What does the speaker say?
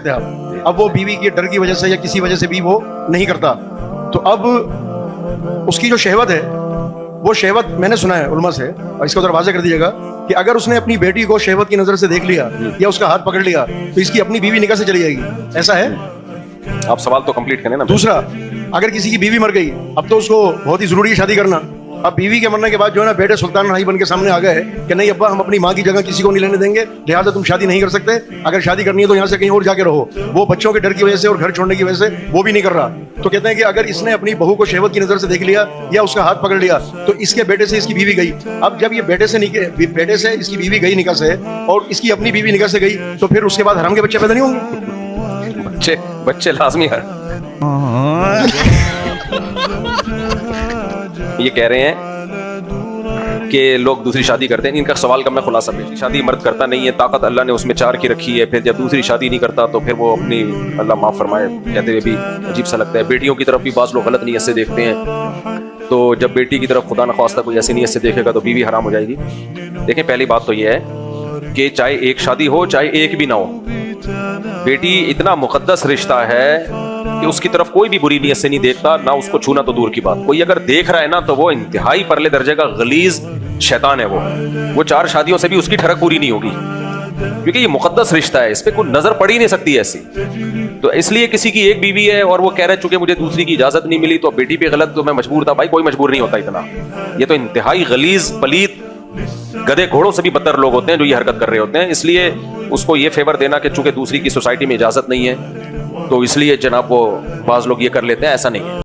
सकते आप। अब वो बीवी के डर की वजह से या किसी वजह से भी वो नहीं करता, तो अब उसकी जो शहवत है, वो शहवत मैंने सुना है उलमा से, और इसको दरवाजा कर दीजिएगा, कि अगर उसने अपनी बेटी को शहवत की नजर से देख लिया या उसका हाथ पकड़ लिया तो इसकी अपनी बीवी निकाह से चली जाएगी। ऐसा है? आप सवाल तो कंप्लीट करें ना। दूसरा, अगर किसी की बीवी मर गई, अब तो उसको बहुत ही जरूरी है शादी करना। अब बीवी के मरने के बाद जो है ना, बेटे सुल्तान राही बन के सामने आ गए कि नहीं अब्बा, हम अपनी माँ की जगह किसी को नहीं लेने देंगे, लिहाजा तुम शादी नहीं कर सकते, अगर शादी करनी है तो यहाँ से कहीं और जाके रहो। वो बच्चों के डर की वजह से और घर छोड़ने की वजह से वो भी नहीं कर रहा। तो कहते हैं कि अगर इसने अपनी बहू को शहवत की नजर से देख लिया या उसका हाथ पकड़ लिया तो इसके बेटे से इसकी बीवी गई। अब जब ये बेटे से इसकी बीवी गई निकाह से और इसकी अपनी बीवी निकाह से गई, तो फिर उसके बाद हराम के बच्चे पैदा नहीं होंगे? बच्चे लाजमी है। ये कह रहे हैं कि लोग दूसरी शादी करते हैं। इनका सवाल का मैं खुलासा पेश, शादी मर्द करता नहीं है, ताकत अल्लाह ने उसमें 4 की रखी है, फिर जब दूसरी शादी नहीं करता तो फिर वो अपनी, अल्लाह माफ़ फरमाए कहते हुए भी अजीब सा लगता है। बेटियों की तरफ भी बाज़ लोग गलत नीयत से देखते हैं, तो जब बेटी की तरफ खुदा न ख्वास्ता कोई ऐसी नीयत से देखेगा तो बीवी हराम हो जाएगी। देखें, पहली बात तो ये है कि चाहे एक शादी हो चाहे एक भी ना हो, बेटी इतना मुकद्दस रिश्ता है कि उसकी तरफ कोई भी बुरी नीयत से नहीं देखता, ना उसको छूना तो दूर की बात। कोई अगर देख रहा है ना तो वो इंतहाई परले दर्जे का गलीज शैतान है। वो 4 शादियों से भी उसकी ठरक पूरी नहीं होगी, क्योंकि ये मुकद्दस रिश्ता है, इस पे कोई नजर पड़ ही नहीं सकती ऐसी। तो इसलिए किसी की एक बीवी है और वो कह रहा है चूंकि मुझे दूसरी की इजाजत नहीं मिली तो बेटी पे गलत, तो मैं मजबूर था। भाई कोई मजबूर नहीं होता इतना। ये तो इंतहाई गलीज, पलीत, गधे घोड़ों से भी बदतर लोग होते हैं जो ये हरकत कर रहे होते हैं। इसलिए उसको ये फेवर देना कि चूंकि दूसरी की सोसाइटी में इजाजत नहीं है तो इसलिए जनाब वो बाज लोग ये कर लेते हैं, ऐसा नहीं है।